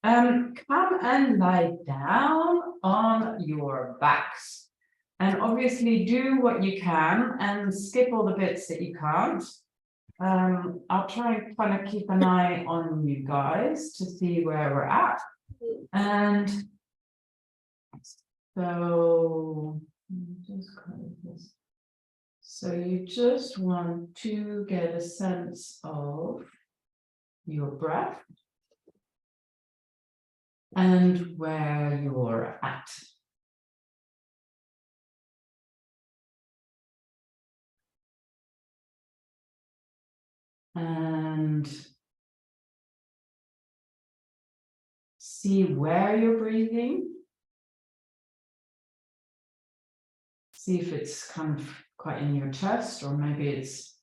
Come and lie down on your backs. And obviously do what you can and skip all the bits that you can't. I'll try and kind of keep an eye on you guys to see where we're at. And so just close this. So you just want to get a sense of your breath and where you're at. And see where you're breathing. See if it's kind of quite in your chest, or maybe it's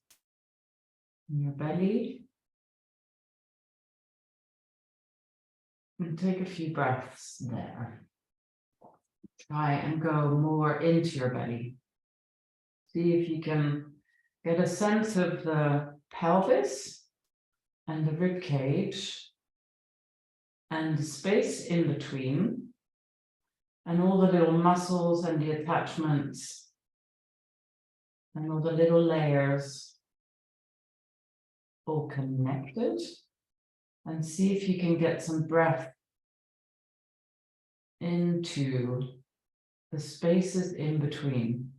in your belly. And take a few breaths there. Try and go more into your belly. See if you can get a sense of the pelvis and the rib cage and the space in between, and all the little muscles and the attachments and all the little layers all connected. And see if you can get some breath into the spaces in between.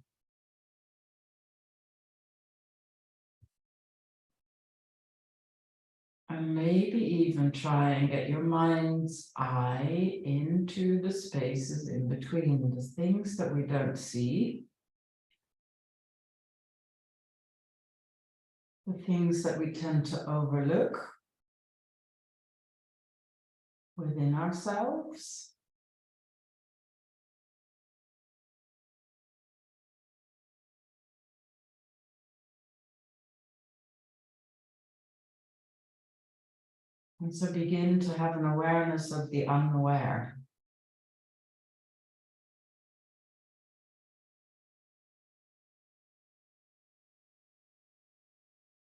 And maybe even try and get your mind's eye into the spaces in between, the things that we don't see, the things that we tend to overlook within ourselves. And so begin to have an awareness of the unaware.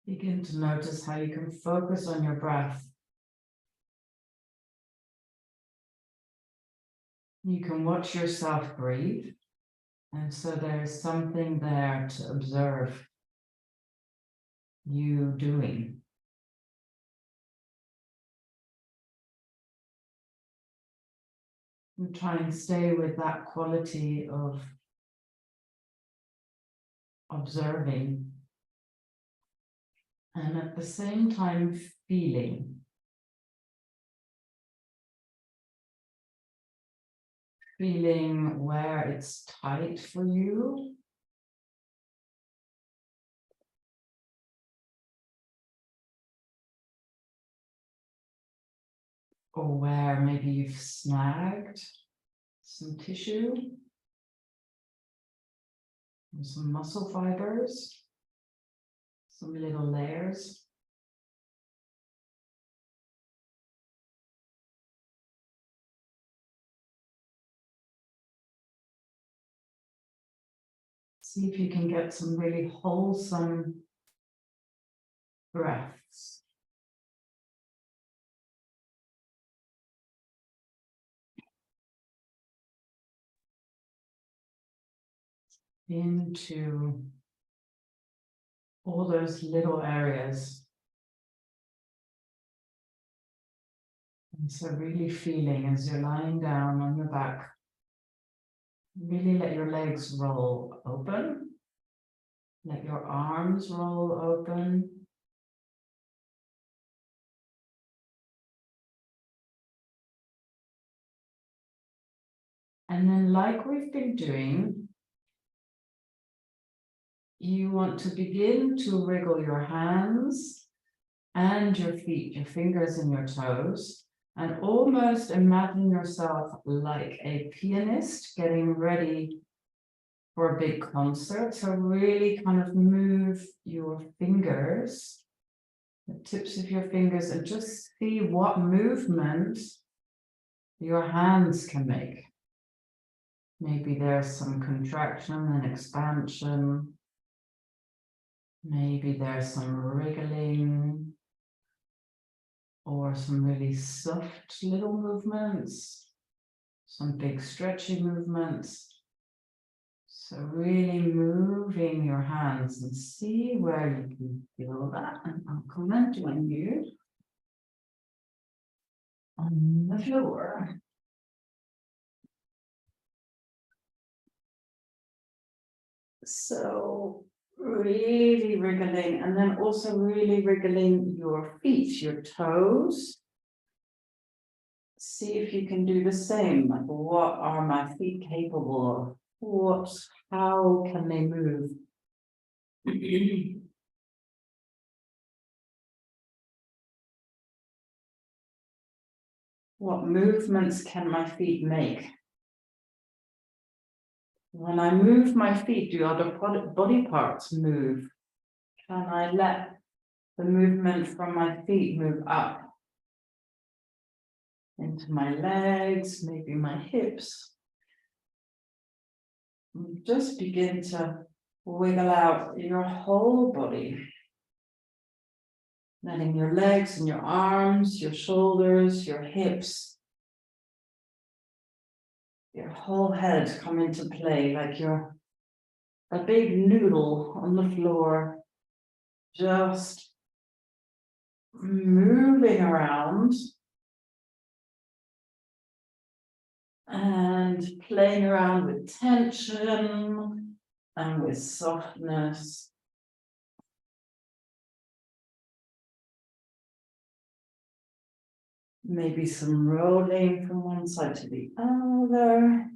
Begin to notice how you can focus on your breath. You can watch yourself breathe. And so there's something there to observe you doing. And try and stay with that quality of observing. And at the same time, feeling. Feeling where it's tight for you. Or where maybe you've snagged some tissue. Or some muscle fibers. Some little layers. See if you can get some really wholesome breaths. Into all those little areas. And so really feeling as you're lying down on your back, really let your legs roll open. Let your arms roll open. And then, like we've been doing, you want to begin to wriggle your hands and your feet, your fingers and your toes, and almost imagine yourself like a pianist getting ready for a big concert. So really kind of move your fingers, the tips of your fingers, and just see what movement your hands can make. Maybe there's some contraction and expansion. Maybe there's some wriggling. or some really soft little movements, some big stretchy movements. So really moving your hands and see where you can feel that. And I'll comment on you on the floor. So really wriggling, and then also really wriggling your feet, your toes. See if you can do the same. Like, what are my feet capable of? How can they move? What movements can my feet make? When I move my feet, do other body parts move? Can I let the movement from my feet move up into my legs, maybe my hips? And just begin to wiggle out your whole body. Letting your legs and your arms, your shoulders, your hips, your whole head come into play like you're a big noodle on the floor, just moving around and playing around with tension and with softness. Maybe some rolling from one side to the other.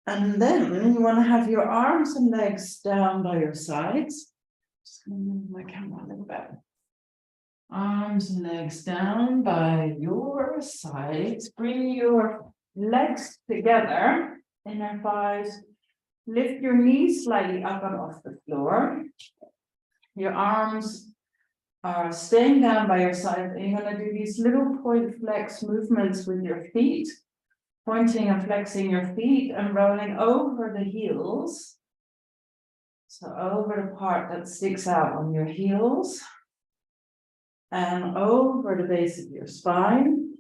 And then you want to have your arms and legs down by your sides. Just going to move my camera a little bit. Arms and legs down by your sides. Bring your legs together, inner thighs. Lift your knees slightly up and off the floor. Your arms are staying down by your side, and you're going to do these little point flex movements with your feet, pointing and flexing your feet and rolling over the heels. So over the part that sticks out on your heels and over the base of your spine.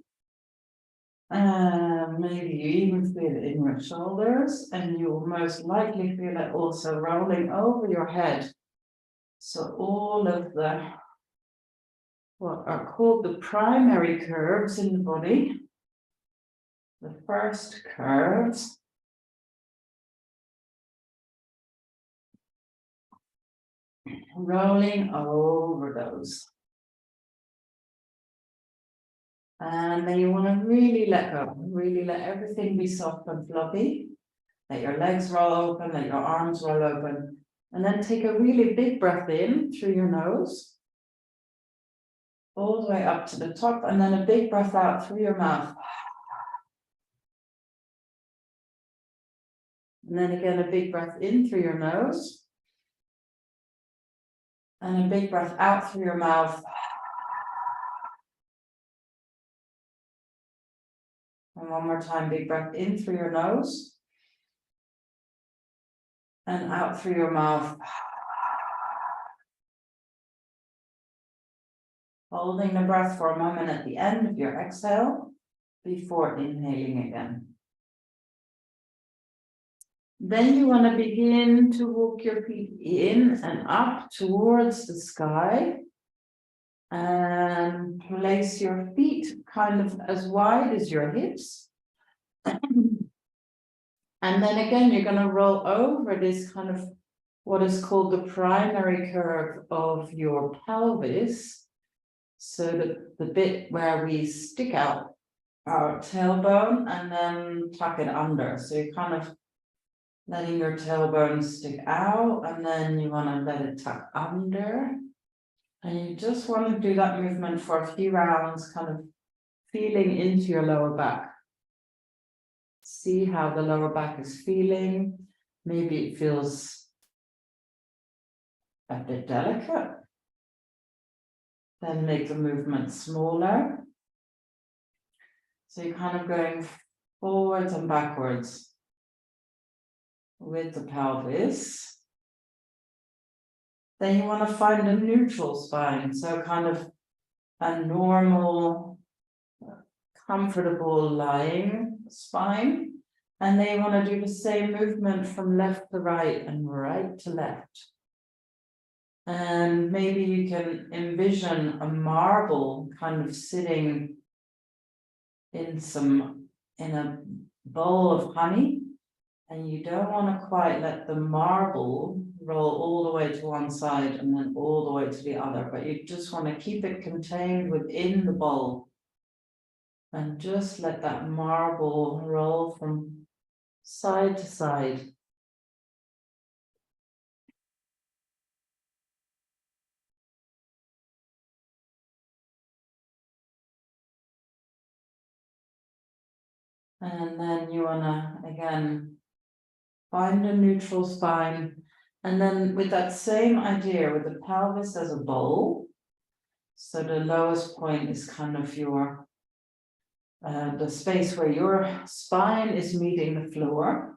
And maybe you even feel it in your shoulders, and you'll most likely feel it also rolling over your head. So all of the what are called the primary curves in the body, the first curves, rolling over those. And then you want to really let go, really let everything be soft and fluffy. Let your legs roll open, let your arms roll open. And then take a really big breath in through your nose, all the way up to the top, and then a big breath out through your mouth. And then again, a big breath in through your nose. And a big breath out through your mouth. And one more time, big breath in through your nose. And out through your mouth. Holding the breath for a moment at the end of your exhale before inhaling again. Then you want to begin to walk your feet in and up towards the sky. And place your feet kind of as wide as your hips. And then again, you're going to roll over this kind of what is called the primary curve of your pelvis. So that the bit where we stick out our tailbone and then tuck it under. So you're kind of letting your tailbone stick out, and then you want to let it tuck under. And you just want to do that movement for a few rounds, kind of feeling into your lower back. See how the lower back is feeling. Maybe it feels a bit delicate. Then make the movement smaller. So you're kind of going forwards and backwards with the pelvis. Then you want to find a neutral spine, so kind of a normal, comfortable lying spine. And then you want to do the same movement from left to right and right to left. And maybe you can envision a marble kind of sitting in a bowl of honey, and you don't want to quite let the marble roll all the way to one side and then all the way to the other, but you just want to keep it contained within the bowl and just let that marble roll from side to side. And then you want to, again, find a neutral spine. And then with that same idea, with the pelvis as a bowl, so the lowest point is kind of your, the space where your spine is meeting the floor.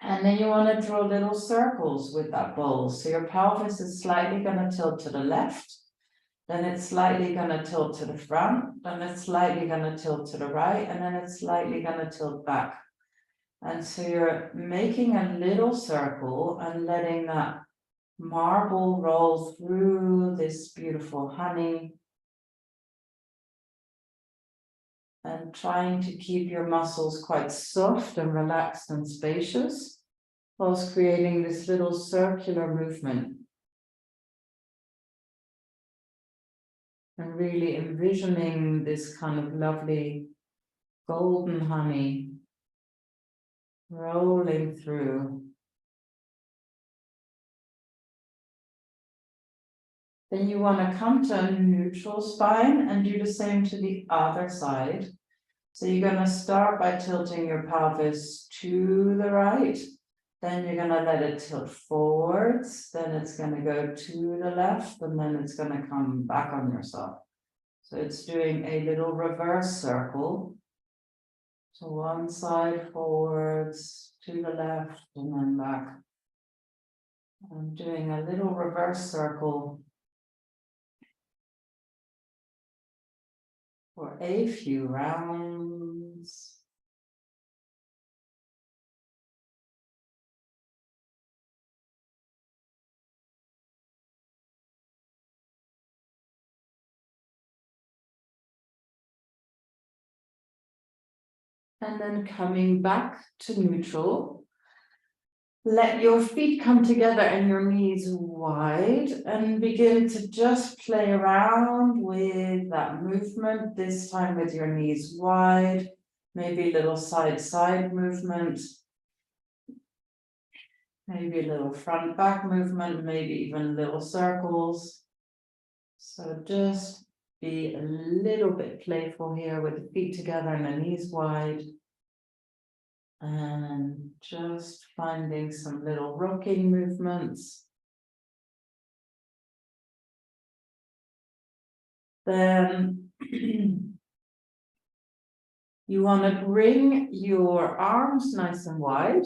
And then you want to draw little circles with that bowl. So your pelvis is slightly going to tilt to the left. Then it's slightly going to tilt to the front, then it's slightly going to tilt to the right, and then it's slightly going to tilt back. And so you're making a little circle and letting that marble roll through this beautiful honey. And trying to keep your muscles quite soft and relaxed and spacious, whilst creating this little circular movement. And really envisioning this kind of lovely golden honey rolling through. Then you want to come to a neutral spine and do the same to the other side. So you're going to start by tilting your pelvis to the right. Then you're going to let it tilt forwards. Then it's going to go to the left, and then it's going to come back on yourself. So it's doing a little reverse circle. So one side forwards, to the left, and then back. I'm doing a little reverse circle for a few rounds. And then coming back to neutral. Let your feet come together and your knees wide, and begin to just play around with that movement, this time with your knees wide, maybe a little side-side movement, maybe a little front-back movement, maybe even little circles. So just be a little bit playful here with the feet together and the knees wide. And just finding some little rocking movements. Then you want to bring your arms nice and wide.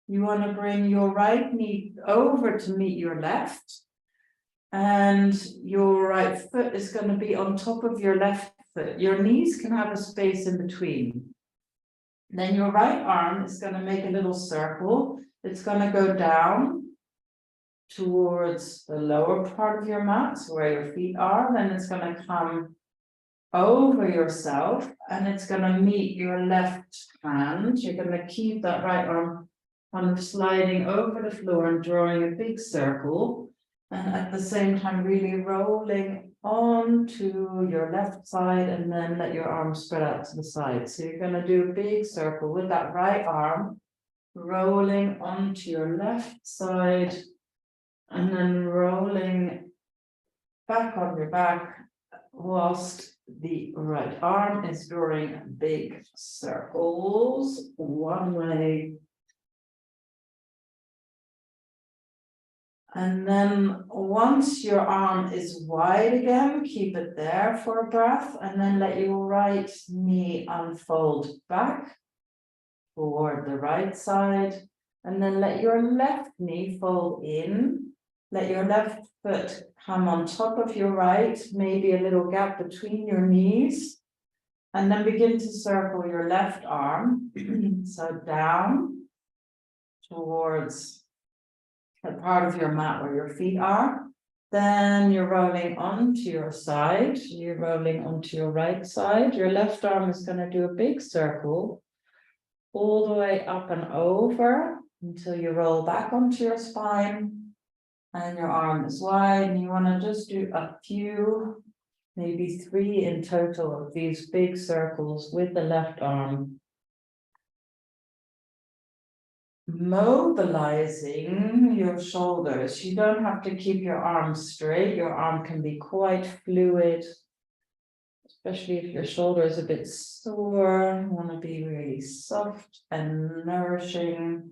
You want to bring your right knee over to meet your left. And your right foot is going to be on top of your left foot. Your knees can have a space in between. Then your right arm is going to make a little circle. It's going to go down towards the lower part of your mat, so where your feet are. Then it's going to come over yourself, and it's going to meet your left hand. You're going to keep that right arm kind of sliding over the floor and drawing a big circle. And at the same time, really rolling onto your left side, and then let your arms spread out to the side. So you're going to do a big circle with that right arm, rolling onto your left side, and then rolling back on your back, whilst the right arm is drawing big circles one way. And then once your arm is wide again, keep it there for a breath, and then let your right knee unfold back toward the right side, and then let your left knee fold in Let your left foot come on top of your right, maybe a little gap between your knees. And then begin to circle your left arm. So down towards the part of your mat where your feet are. Then you're rolling onto your side. You're rolling onto your right side. Your left arm is going to do a big circle all the way up and over until you roll back onto your spine. And your arm is wide. And you want to just do a few, maybe 3 in total of these big circles with the left arm. Mobilizing your shoulders. You don't have to keep your arms straight. Your arm can be quite fluid, especially if your shoulder is a bit sore. You want to be really soft and nourishing.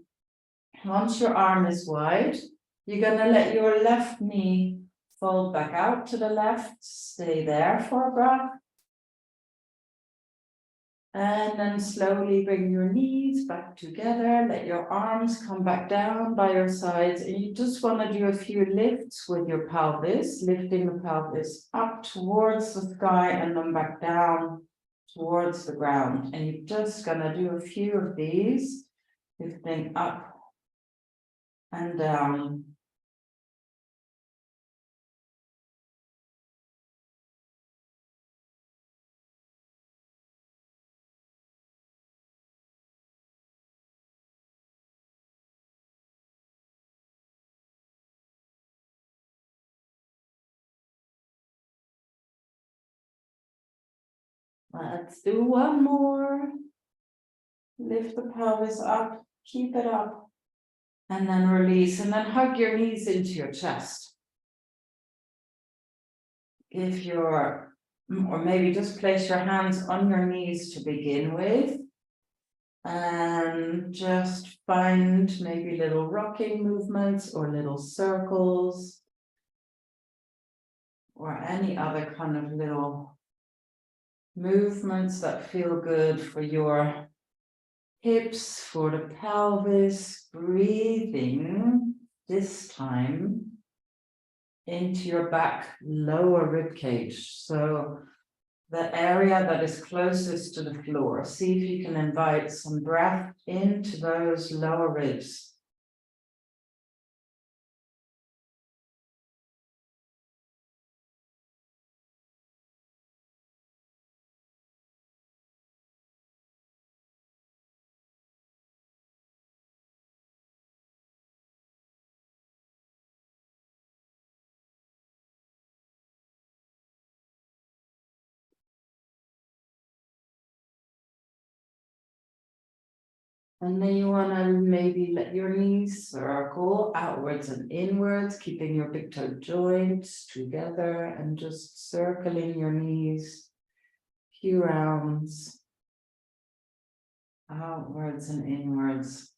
Once your arm is wide, you're going to let your left knee fold back out to the left. Stay there for a breath. And then slowly bring your knees back together. Let your arms come back down by your sides. And you just want to do a few lifts with your pelvis, lifting the pelvis up towards the sky and then back down towards the ground. And you're just going to do a few of these, lifting up and down. Let's do one more. Lift the pelvis up, keep it up, and then release, and then hug your knees into your chest. If you're, or maybe just place your hands on your knees to begin with, and just find maybe little rocking movements or little circles, or any other kind of little movements that feel good for your hips, for the pelvis. Breathing this time into your back lower rib cage, so the area that is closest to the floor. See if you can invite some breath into those lower ribs. And then you want to maybe let your knees circle outwards and inwards, keeping your big toe joints together and just circling your knees a few rounds, outwards and inwards.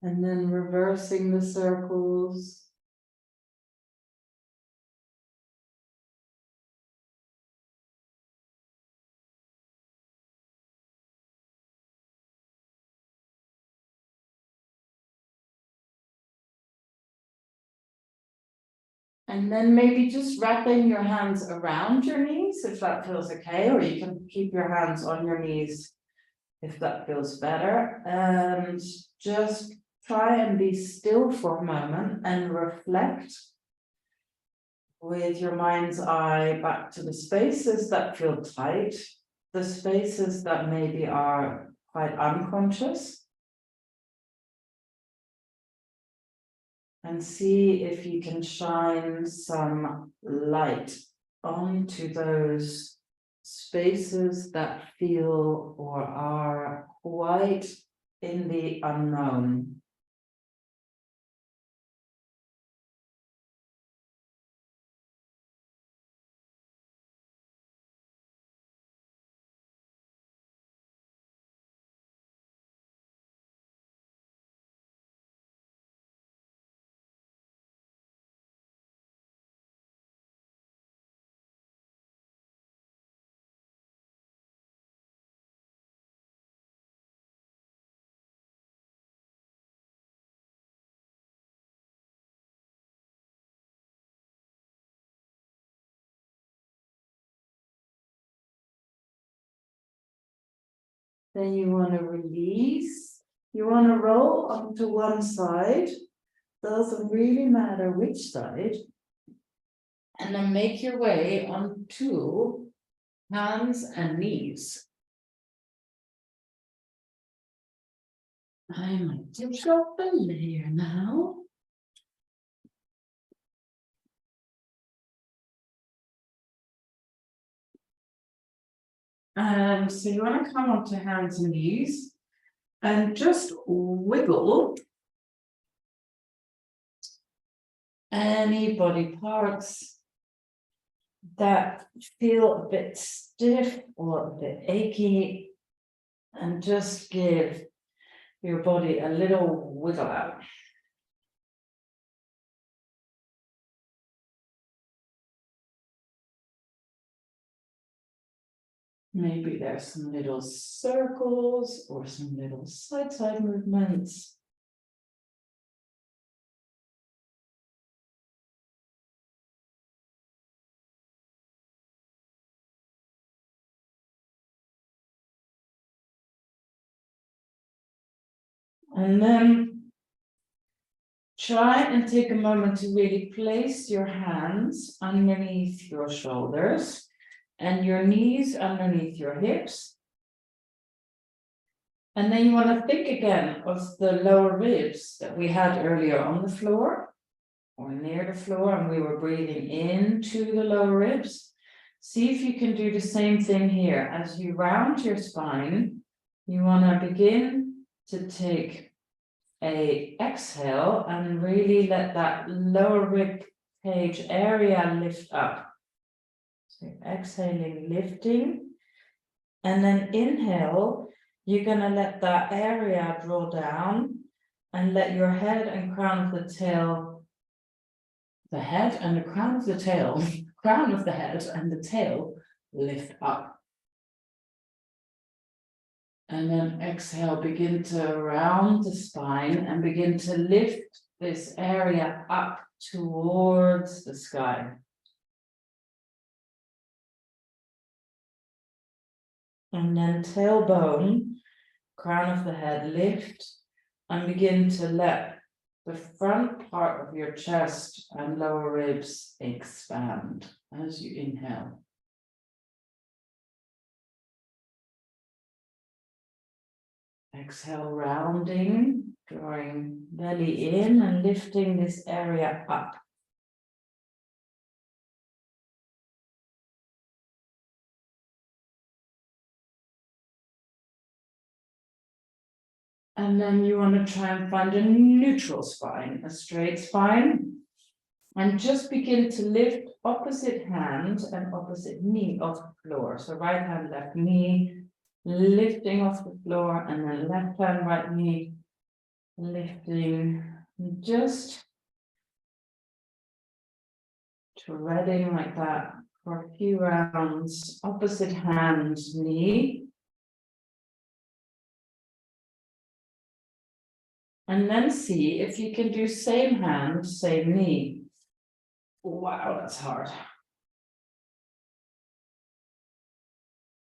And then reversing the circles. And then maybe just wrapping your hands around your knees, if that feels okay, or you can keep your hands on your knees if that feels better. And just try and be still for a moment and reflect with your mind's eye back to the spaces that feel tight, the spaces that maybe are quite unconscious. And see if you can shine some light onto those spaces that feel or are quite in the unknown. Then you want to release. You want to roll onto one side. Doesn't really matter which side. And then make your way onto hands and knees. I might just drop a layer now. So you want to come onto hands and knees and just wiggle any body parts that feel a bit stiff or a bit achy, and just give your body a little wiggle out. Maybe there's some little circles or some little side movements. And then try and take a moment to really place your hands underneath your shoulders and your knees underneath your hips. And then you want to think again of the lower ribs that we had earlier on the floor or near the floor, and we were breathing into the lower ribs. See if you can do the same thing here. As you round your spine, you want to begin to take an exhale and really let that lower rib cage area lift up. So exhaling, lifting, and then inhale, you're going to let that area draw down and let your head and crown of the tail, the head and the crown of the tail, crown of the head and the tail lift up. And then exhale, begin to round the spine and begin to lift this area up towards the sky. And then tailbone, crown of the head, lift and begin to let the front part of your chest and lower ribs expand as you inhale. Exhale, rounding, drawing belly in and lifting this area up. And then you want to try and find a neutral spine, a straight spine. And just begin to lift opposite hand and opposite knee off the floor. So right hand, left knee, lifting off the floor, and then left hand, right knee, lifting, just treading like that for a few rounds. Opposite hand, knee. And then see if you can do same hand, same knee. Wow, that's hard.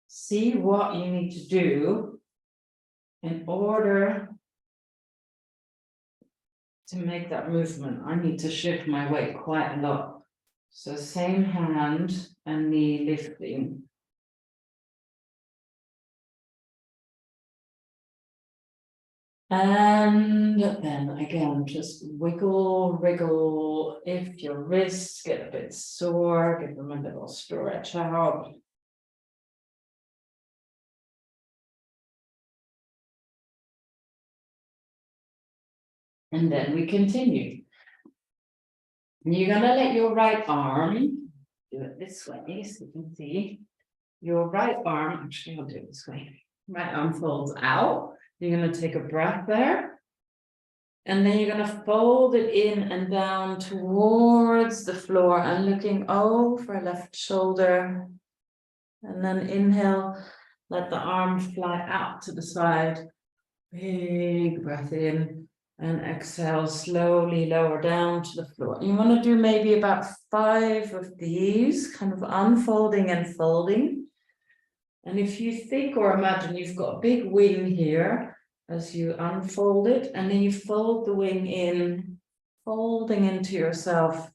See what you need to do in order to make that movement. I need to shift my weight quite a lot. So same hand and knee lifting. And then again, just wiggle, wriggle. If your wrists get a bit sore, give them a little stretch out. And then we continue. You're gonna let your right arm, do it this way so you can see. Your right arm, actually I'll do it this way. Right arm folds out. You're going to take a breath there. And then you're going to fold it in and down towards the floor and looking over left shoulder. And then inhale, let the arm fly out to the side. Big breath in and exhale, slowly lower down to the floor. You want to do maybe about 5 of these, kind of unfolding and folding. And if you think or imagine you've got a big wing here as you unfold it, and then you fold the wing in, folding into yourself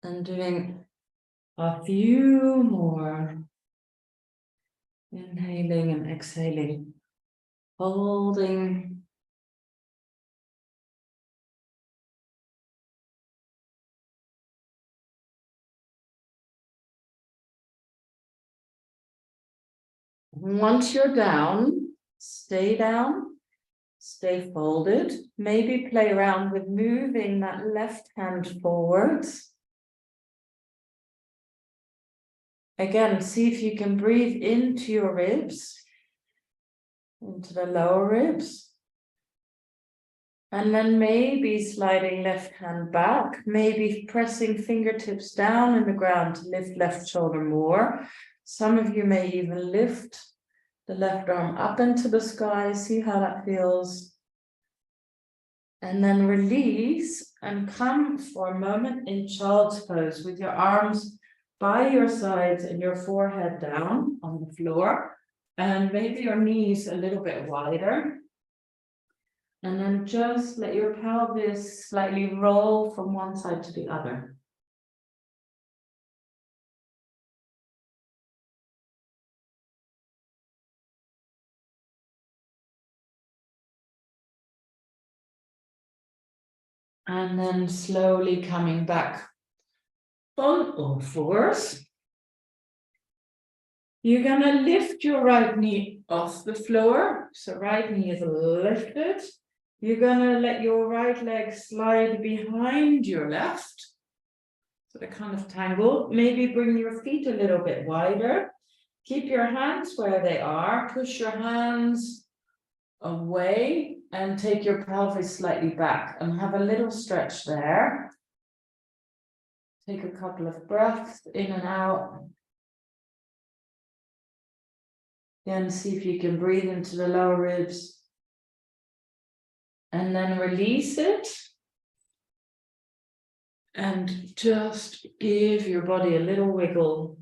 and doing a few more. Inhaling and exhaling, holding. Once you're down, stay folded. Maybe play around with moving that left hand forwards. Again, see if you can breathe into your ribs, into the lower ribs. And then maybe sliding left hand back, maybe pressing fingertips down in the ground to lift left shoulder more. Some of you may even lift the left arm up into the sky, see how that feels. And then release and come for a moment in child's pose with your arms by your sides and your forehead down on the floor. And maybe your knees a little bit wider. And then just let your pelvis slightly roll from one side to the other. And then slowly coming back on all fours. You're gonna lift your right knee off the floor. So right knee is lifted. You're gonna let your right leg slide behind your left. So they kind of tangle. Maybe bring your feet a little bit wider. Keep your hands where they are. Push your hands away and take your pelvis slightly back and have a little stretch there. Take a couple of breaths in and out. Again, see if you can breathe into the lower ribs. And then release it. And just give your body a little wiggle.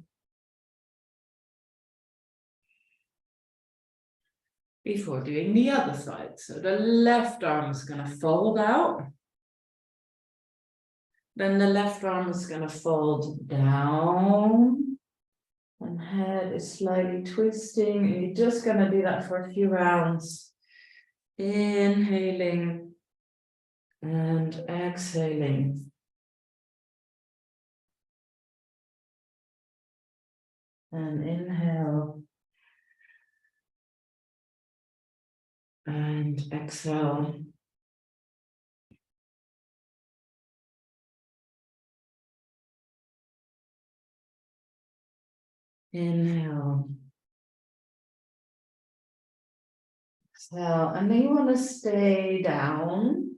Before doing the other side. So the left arm is going to fold out. Then the left arm is going to fold down. And head is slightly twisting. And you're just going to do that for a few rounds. Inhaling and exhaling. And inhale. And exhale. Inhale. Exhale. And then you want to stay down.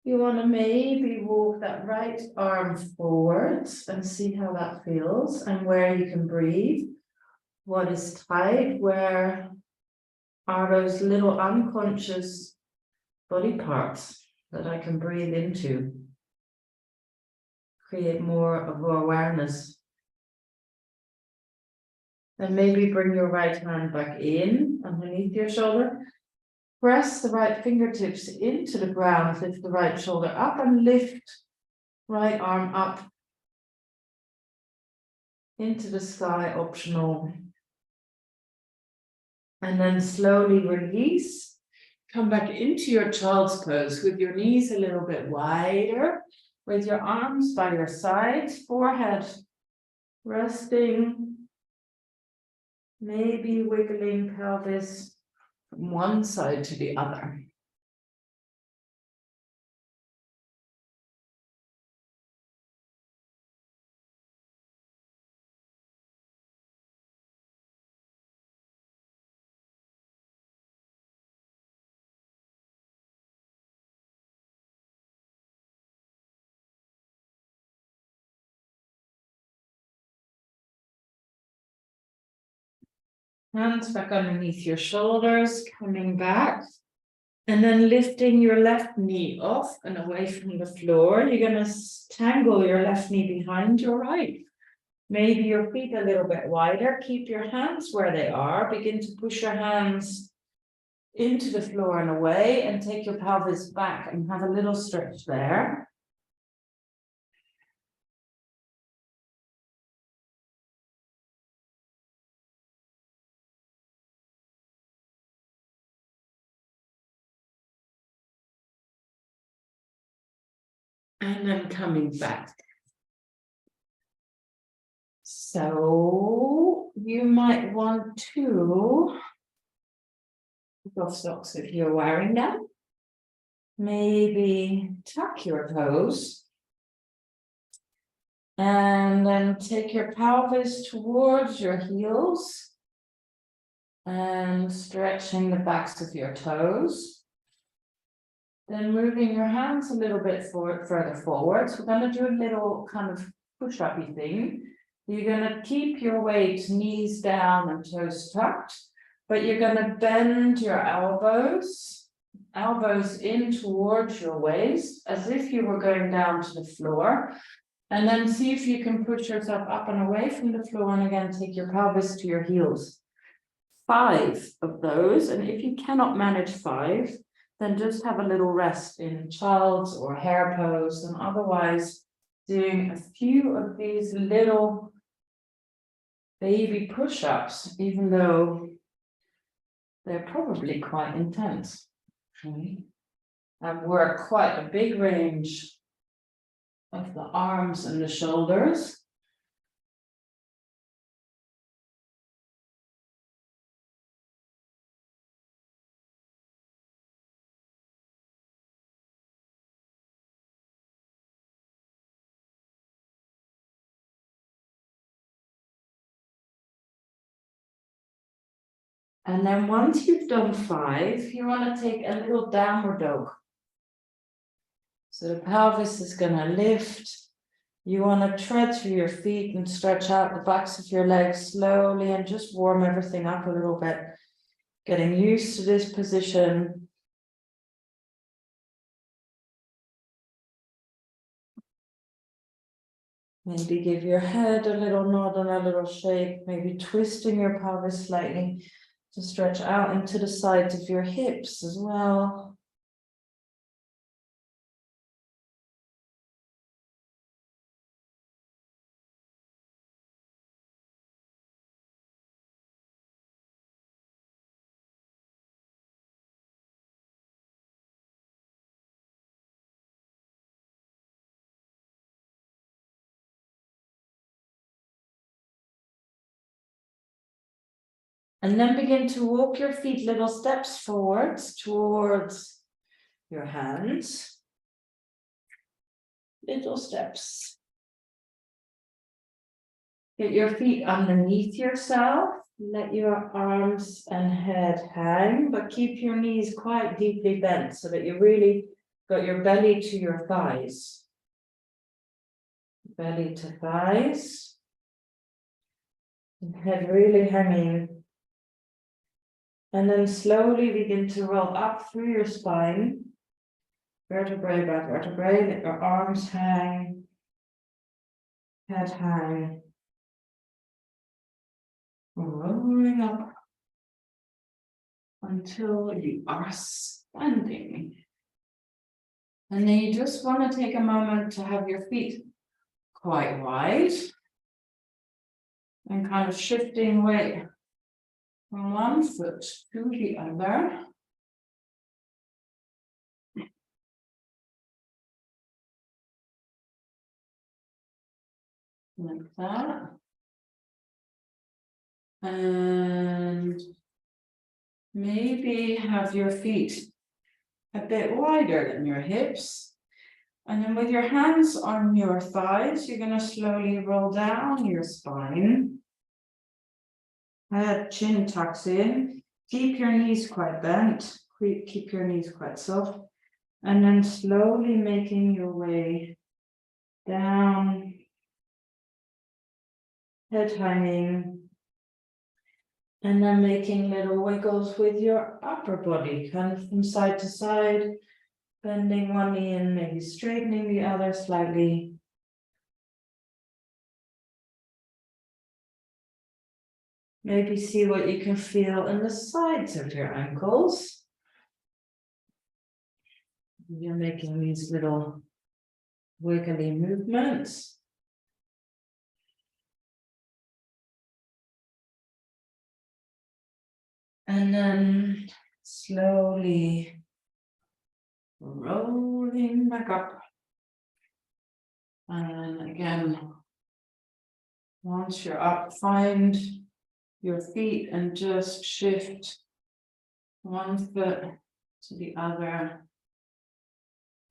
You want to maybe walk that right arm forwards and see how that feels and where you can breathe. What is tight? Where are those little unconscious body parts that I can breathe into? Create more of awareness. And maybe bring your right hand back in underneath your shoulder. Press the right fingertips into the ground, lift the right shoulder up and lift right arm up into the sky, optional. And then slowly release. Come back into your child's pose with your knees a little bit wider, with your arms by your sides, forehead resting. Maybe wiggling pelvis from one side to the other. Hands back underneath your shoulders, coming back. And then lifting your left knee off and away from the floor. You're going to tangle your left knee behind your right. Maybe your feet a little bit wider. Keep your hands where they are. Begin to push your hands into the floor and away, and take your pelvis back and have a little stretch there. And then coming back. So you might want to take off socks if you're wearing them. Maybe tuck your toes. And then take your pelvis towards your heels. And stretching the backs of your toes. Then moving your hands a little bit further forward. So we're going to do a little kind of push-up-y thing. You're going to keep your weight, knees down and toes tucked, but you're going to bend your elbows in towards your waist, as if you were going down to the floor. And then see if you can push yourself up and away from the floor, and again, take your pelvis to your heels. 5 of those, and if you cannot manage 5, then just have a little rest in child's or hare pose, and otherwise doing a few of these little baby push-ups, even though they're probably quite intense, actually, and work quite a big range of the arms and the shoulders. And then once you've done 5, you want to take a little downward dog. So the pelvis is going to lift. You want to tread through your feet and stretch out the backs of your legs slowly and just warm everything up a little bit. Getting used to this position. Maybe give your head a little nod and a little shake. Maybe twisting your pelvis slightly to stretch out into the sides of your hips as well. And then begin to walk your feet little steps forwards towards your hands. Little steps. Get your feet underneath yourself. Let your arms and head hang, but keep your knees quite deeply bent so that you really got your belly to your thighs. Belly to thighs. And head really hanging. And then slowly begin to roll up through your spine. Vertebrae by vertebrae. Let your arms hang. Head hang. Rolling up until you are standing. And then you just want to take a moment to have your feet quite wide. And kind of shifting weight from one foot to the other. Like that. And maybe have your feet a bit wider than your hips. And then with your hands on your thighs, you're going to slowly roll down your spine. Head, chin tucks in. Keep your knees quite bent. Keep your knees quite soft. And then slowly making your way down. Head hanging. And then making little wiggles with your upper body, kind of from side to side. Bending one knee and maybe straightening the other slightly. Maybe see what you can feel in the sides of your ankles. You're making these little wiggly movements. And then slowly rolling back up. And again, once you're up, find your feet and just shift one foot to the other.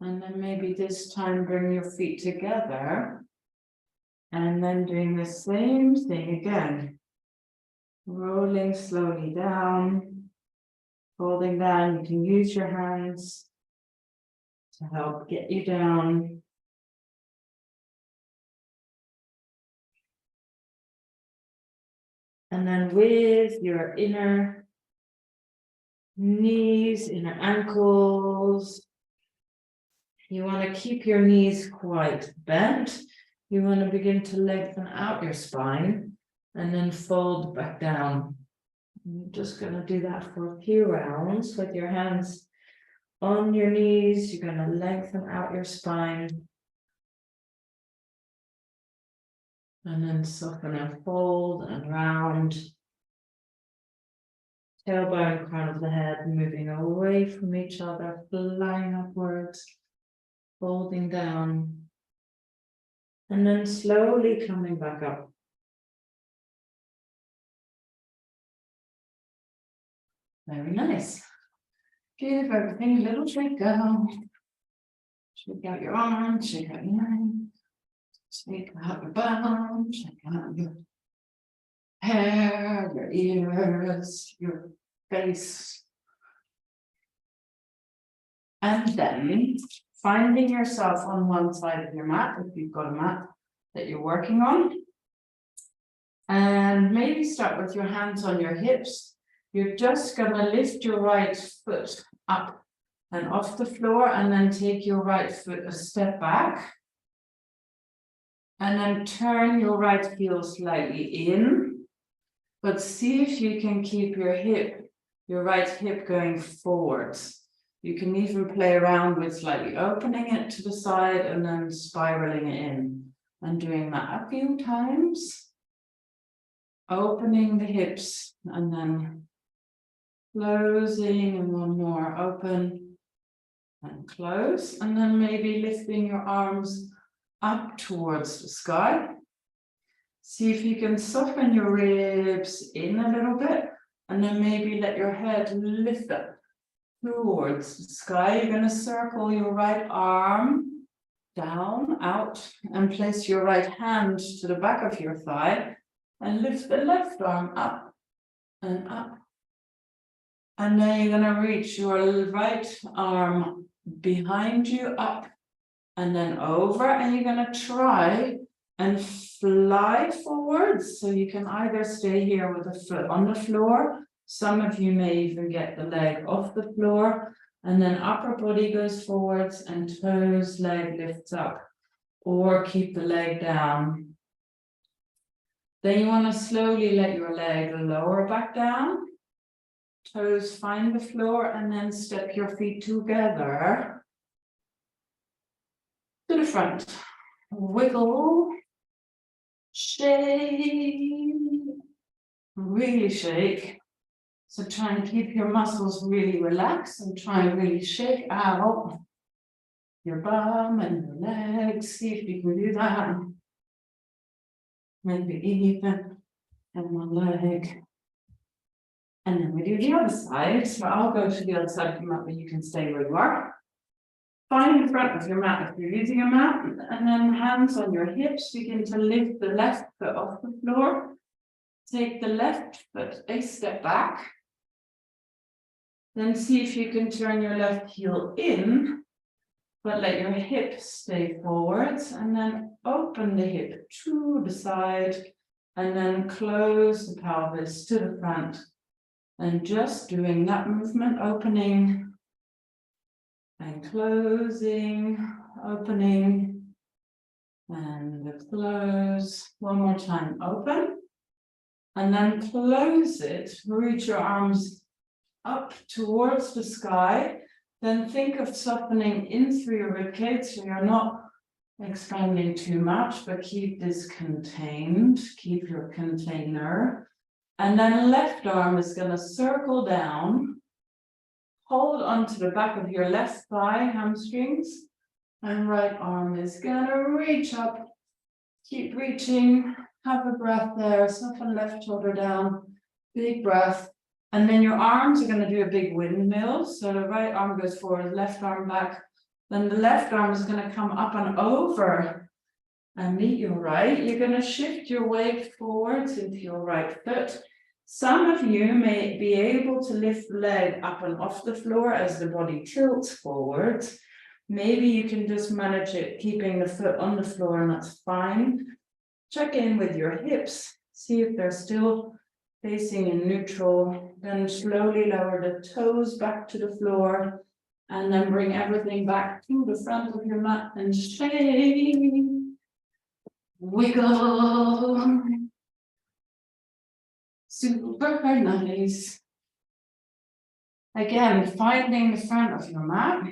And then maybe this time bring your feet together. And then doing the same thing again. Rolling slowly down, folding down. You can use your hands to help get you down. And then with your inner knees, inner ankles, you want to keep your knees quite bent. You want to begin to lengthen out your spine and then fold back down. You're just going to do that for a few rounds with your hands on your knees. You're going to lengthen out your spine. And then soften and fold and round. Tailbone, crown of the head, moving away from each other, flying upwards, folding down. And then slowly coming back up. Very nice. Give everything a little shake out. Shake out your arms, shake out your neck. Shake out your bum, shake out your hair, your ears, your face. And then finding yourself on one side of your mat, if you've got a mat that you're working on. And maybe start with your hands on your hips. You're just going to lift your right foot up and off the floor, and then take your right foot a step back. And then turn your right heel slightly in, but see if you can keep your right hip going forwards. You can even play around with slightly opening it to the side and then spiraling it in. And doing that a few times. Opening the hips and then closing, and one more, open and close. And then maybe lifting your arms up towards the sky. See if you can soften your ribs in a little bit, and then maybe let your head lift up towards the sky. You're going to circle your right arm down, out, and place your right hand to the back of your thigh, and lift the left arm up and up. And then you're going to reach your right arm behind you, up, and then over, and you're going to try and fly forwards. So you can either stay here with the foot on the floor. Some of you may even get the leg off the floor, and then upper body goes forwards and toes, leg lifts up, or keep the leg down. Then you want to slowly let your leg lower back down. Toes find the floor, and then step your feet together to the front. Wiggle, shake, really shake. So try and keep your muscles really relaxed and try and really shake out your bum and your legs. See if you can do that. Maybe even and one leg. And then we do the other side. So I'll go to the other side of the mat, but you can stay where you are. Find the front of your mat if you're using a mat, and then hands on your hips. Begin to lift the left foot off the floor. Take the left foot a step back. Then see if you can turn your left heel in, but let your hip stay forwards, and then open the hip to the side, and then close the pelvis to the front. And just doing that movement, opening and closing, opening and close. One more time, open And then close it, reach your arms up towards the sky. Then think of softening in through your ribcage, so you're not expanding too much, but keep this contained, keep your container. And then left arm is going to circle down, hold onto the back of your left thigh, hamstrings, and right arm is going to reach up, keep reaching, have a breath there, soften left shoulder down, big breath. And then your arms are going to do a big windmill. So the right arm goes forward, left arm back. Then the left arm is going to come up and over and meet your right. You're going to shift your weight forwards into your right foot. Some of you may be able to lift the leg up and off the floor as the body tilts forwards. Maybe you can just manage it, keeping the foot on the floor, and that's fine. Check in with your hips, see if they're still facing in neutral. Then slowly lower the toes back to the floor, and then bring everything back to the front of your mat and shake, wiggle. Super nice. Again, finding the front of your mat.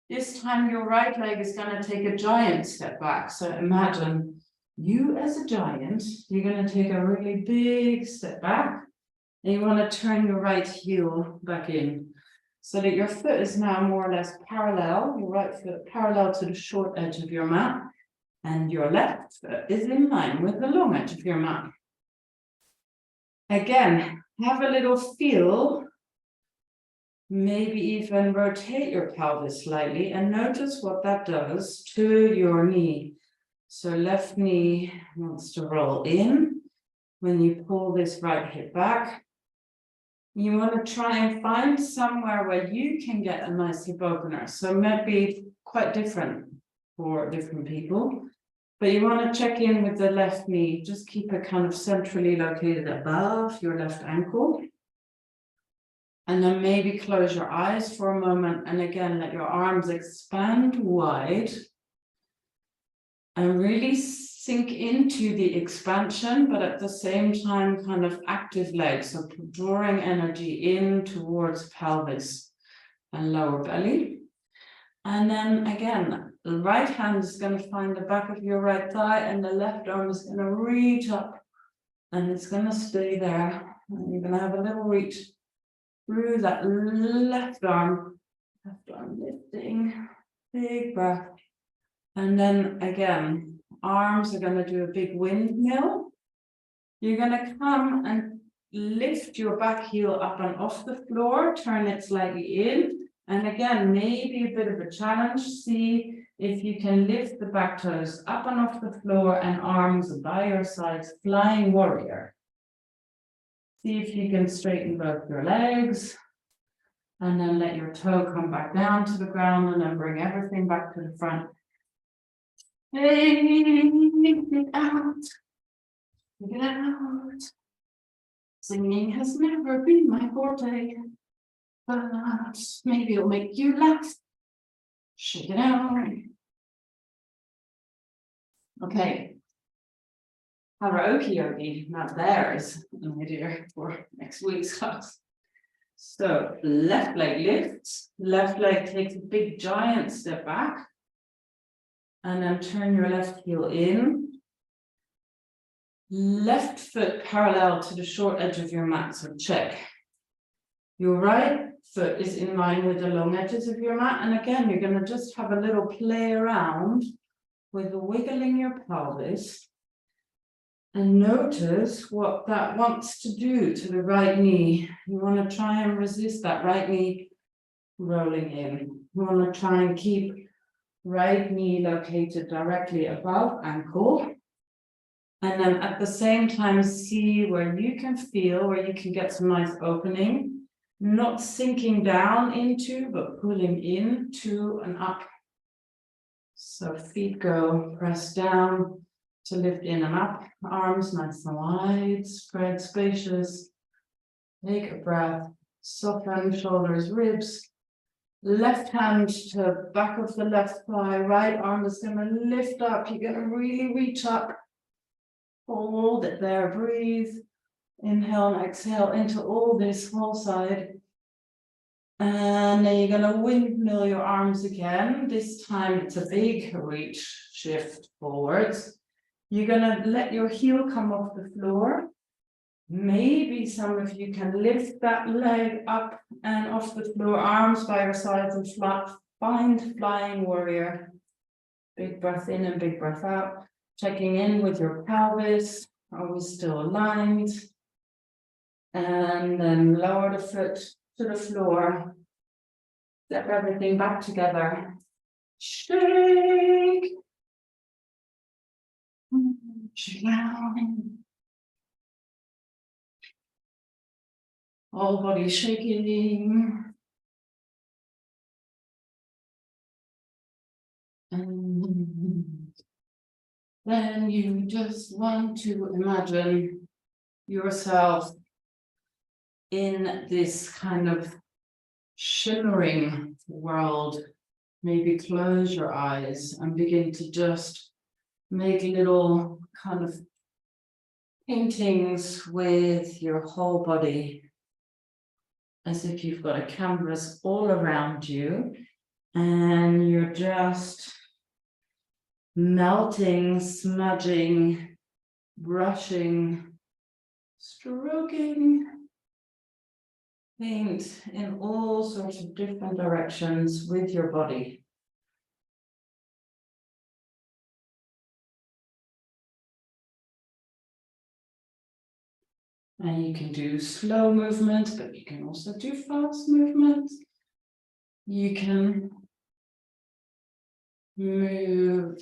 This time your right leg is going to take a giant step back. So imagine you as a giant, you're going to take a really big step back. And you want to turn your right heel back in, so that your foot is now more or less parallel, your right foot parallel to the short edge of your mat, and your left foot is in line with the long edge of your mat. Again, have a little feel, maybe even rotate your pelvis slightly and notice what that does to your knee. So left knee wants to roll in. When you pull this right hip back, you want to try and find somewhere where you can get a nice hip opener. So it might be quite different for different people, but you want to check in with the left knee. Just keep it kind of centrally located above your left ankle. And then maybe close your eyes for a moment. And again, let your arms expand wide. And really sink into the expansion, but at the same time, kind of active legs. So drawing energy in towards pelvis and lower belly. And then again, the right hand is going to find the back of your right thigh, and the left arm is going to reach up, and it's going to stay there. And you're going to have a little reach through that left arm lifting, big breath. And then again, arms are going to do a big windmill. You're going to come and lift your back heel up and off the floor, turn it slightly in. And again, maybe a bit of a challenge. See if you can lift the back toes up and off the floor and arms by your sides, flying warrior. See if you can straighten both your legs. And then let your toe come back down to the ground, and then bring everything back to the front. Take it out. Take it out. Singing has never been my forte, but maybe it'll make you laugh. Shake it out. Okay. Karaoke yogi, not theirs, an idea for next week's class. So left leg lifts, left leg takes a big giant step back. And then turn your left heel in. Left foot parallel to the short edge of your mat, so check. Your right foot is in line with the long edges of your mat. And again, you're going to just have a little play around with wiggling your pelvis. And notice what that wants to do to the right knee. You want to try and resist that right knee rolling in. You want to try and keep right knee located directly above ankle. And then at the same time, see where you can feel, where you can get some nice opening, not sinking down into, but pulling into and up. So feet go, press down to lift in and up, arms nice and wide, spread, spacious. Take a breath, soften shoulders, ribs. Left hand to back of the left thigh, right arm is going to lift up. You're going to really reach up. Hold it there, breathe. Inhale and exhale into all this whole side. And then you're gonna windmill your arms again. This time it's a big reach, shift forwards. You're gonna let your heel come off the floor. Maybe some of you can lift that leg up and off the floor, arms by your sides and flat. Find flying warrior. Big breath in and big breath out. Checking in with your pelvis. Are we still aligned? And then lower the foot to the floor. Step everything back together. Shake. Shake down. Whole body shaking. And then you just want to imagine yourself in this kind of shimmering world. Maybe close your eyes and begin to just make little kind of paintings with your whole body, as if you've got a canvas all around you and you're just melting, smudging, brushing, stroking paint in all sorts of different directions with your body. And you can do slow movements, but you can also do fast movements. You can move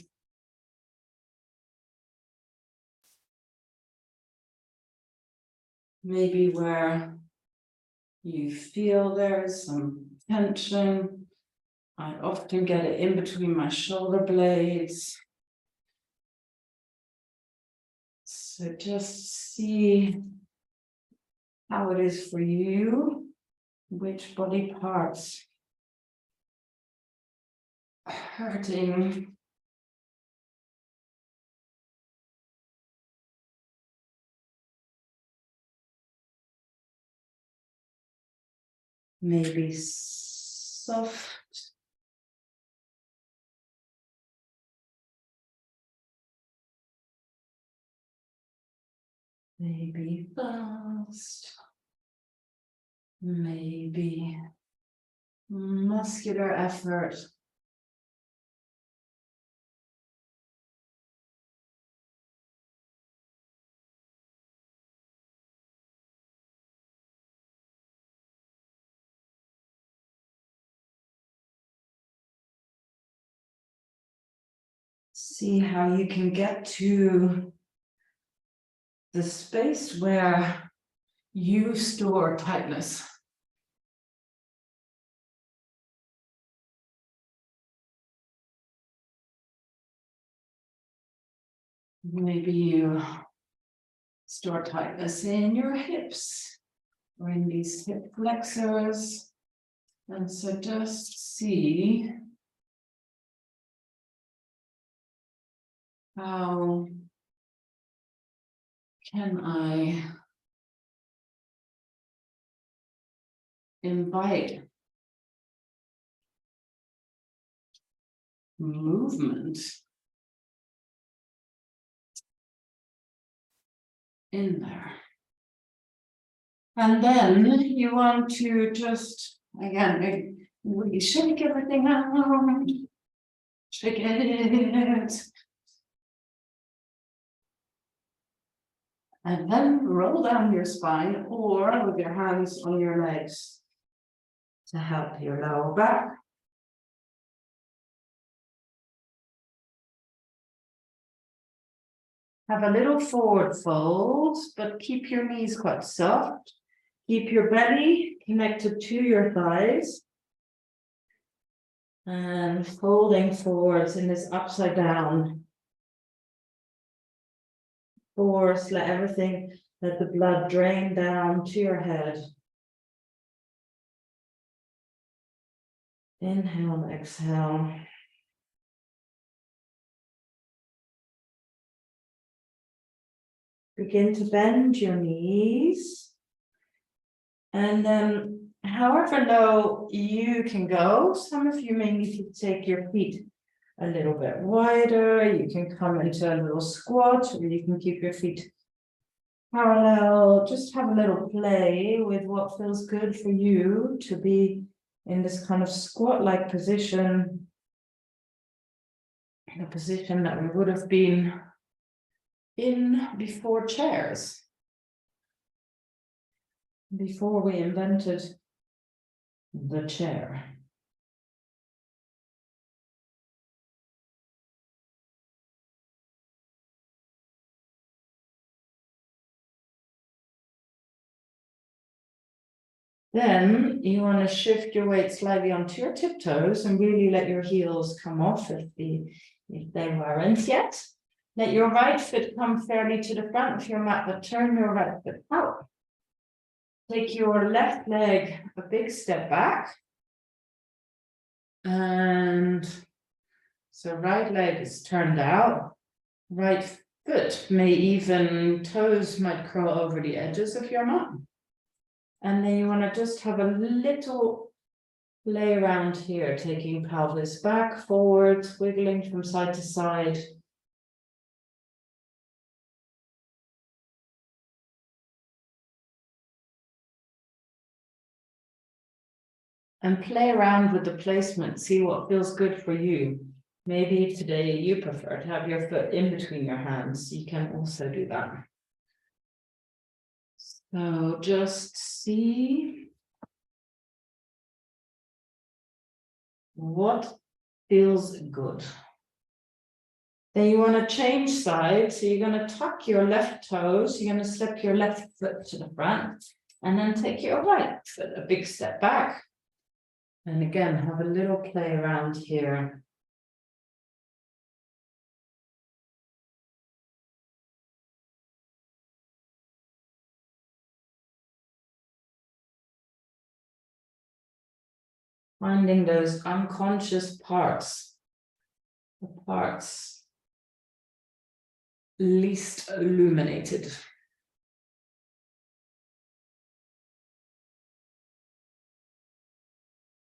maybe where you feel there's some tension. I often get it in between my shoulder blades. So just see how it is for you, which body parts are hurting. Maybe soft. Maybe fast. Maybe muscular effort. See how you can get to the space where you store tightness. Maybe you store tightness in your hips or in these hip flexors. And so just see how can I invite movement in there. And then you want to just, again, really shake everything out. Shake it. And then roll down your spine or with your hands on your legs to help your lower back. Have a little forward fold, but keep your knees quite soft. Keep your belly connected to your thighs. And folding forwards in this upside down. Force, let the blood drain down to your head. Inhale and exhale. Begin to bend your knees. And then however low you can go, some of you may need to take your feet a little bit wider. You can come into a little squat, or you can keep your feet parallel. Just have a little play with what feels good for you to be in this kind of squat-like position, in a position that we would have been in before chairs, before we invented the chair. Then you want to shift your weight slightly onto your tiptoes and really let your heels come off if they weren't yet. Let your right foot come fairly to the front of your mat, but turn your right foot out. Take your left leg a big step back. And so right leg is turned out. Right foot may even, toes might curl over the edges of your mat. And then you want to just have a little play around here, taking pelvis back, forwards, wiggling from side to side. And play around with the placement, see what feels good for you. Maybe today you prefer to have your foot in between your hands. You can also do that. So just see what feels good. Then you want to change sides. So you're going to tuck your left toes. You're going to step your left foot to the front and then take your right foot a big step back. And again, have a little play around here. Finding those unconscious parts, the parts least illuminated.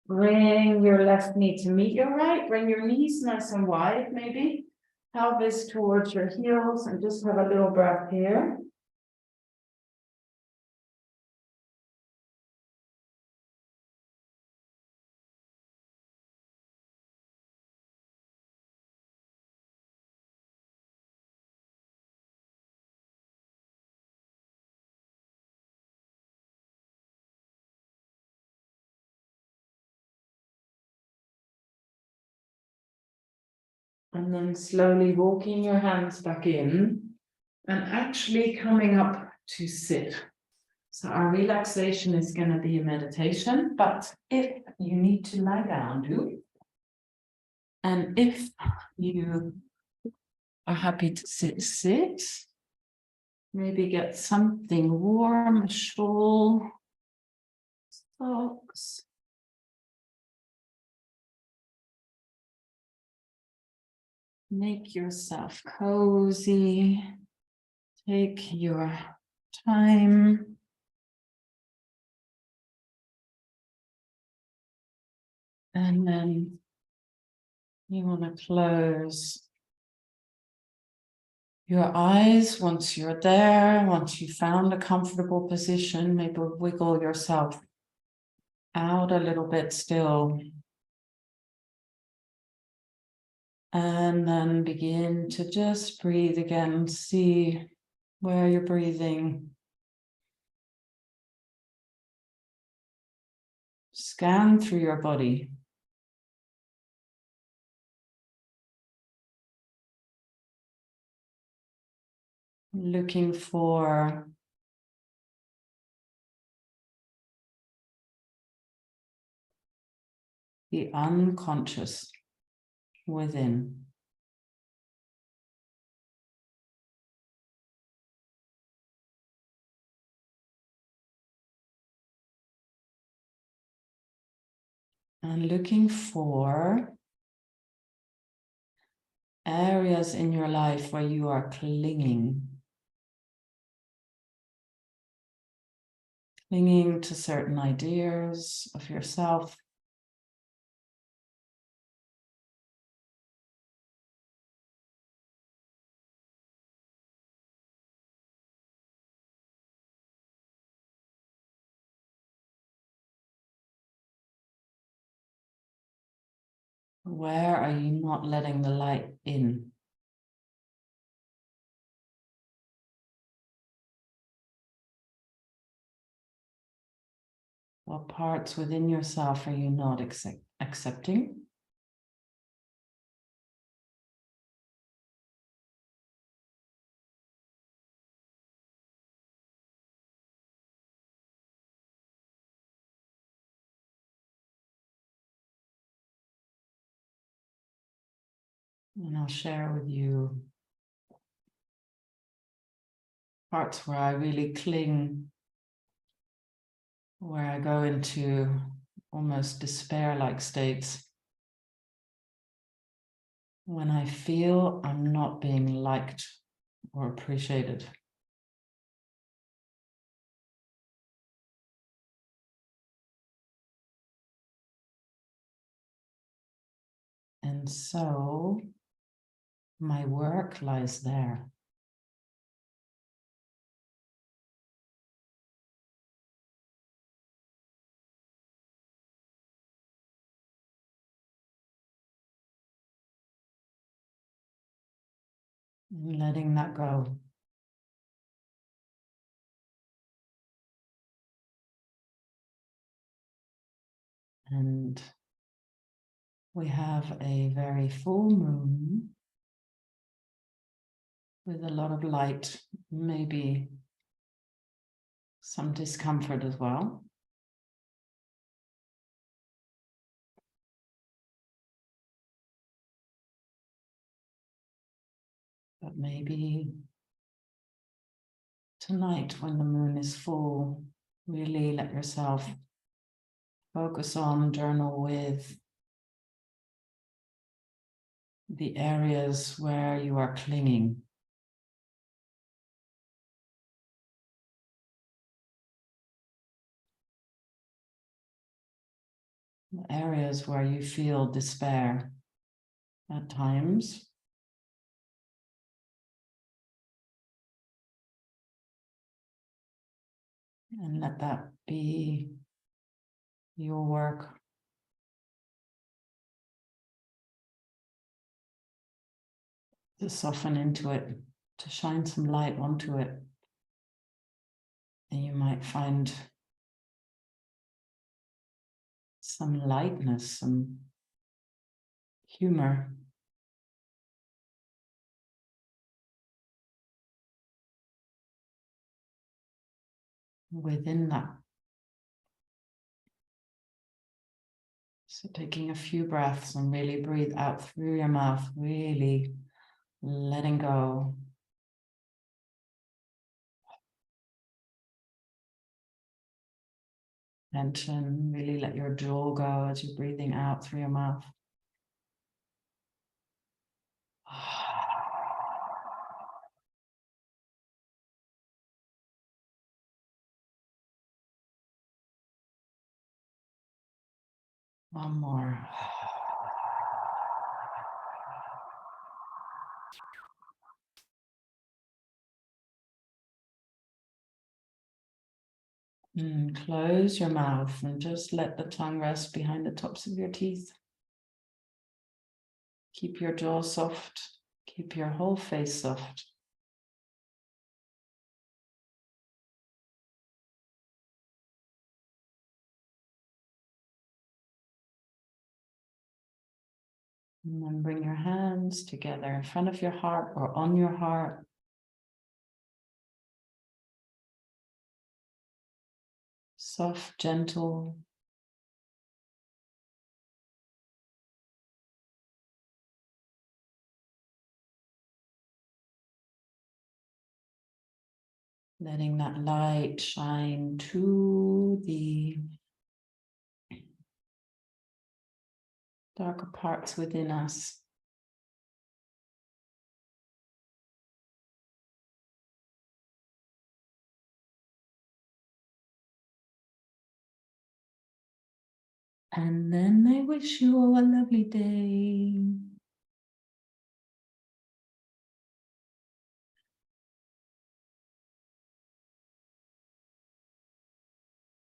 Bring your left knee to meet your right. Bring your knees nice and wide, maybe. Pelvis towards your heels, and just have a little breath here. And then slowly walking your hands back in and actually coming up to sit. So our relaxation is going to be a meditation, but if you need to lie down, do. And if you are happy to sit. Maybe get something warm, a shawl, socks. Make yourself cozy. Take your time. And then you want to close your eyes once you're there, once you found a comfortable position. Maybe wiggle yourself out a little bit still. And then begin to just breathe again. See where you're breathing. Scan through your body. Looking for the unconscious within. And looking for areas in your life where you are clinging, clinging to certain ideas of yourself. Where are you not letting the light in? What parts within yourself are you not accepting? And I'll share with you parts where I really cling, where I go into almost despair-like states when I feel I'm not being liked or appreciated. And so my work lies there. Letting that go. And we have a very full moon with a lot of light, maybe some discomfort as well. But maybe tonight, when the moon is full, really let yourself focus on, journal with the areas where you are clinging. The areas where you feel despair at times. And let that be your work. To soften into it, to shine some light onto it. And you might find some lightness, some humor within that. So taking a few breaths and really breathe out through your mouth, really letting go. Tension, really let your jaw go as you're breathing out through your mouth. One more. And close your mouth and just let the tongue rest behind the tops of your teeth. Keep your jaw soft. Keep your whole face soft. And then bring your hands together in front of your heart or on your heart. Soft, gentle. Letting that light shine to the darker parts within us. And then I wish you all a lovely day.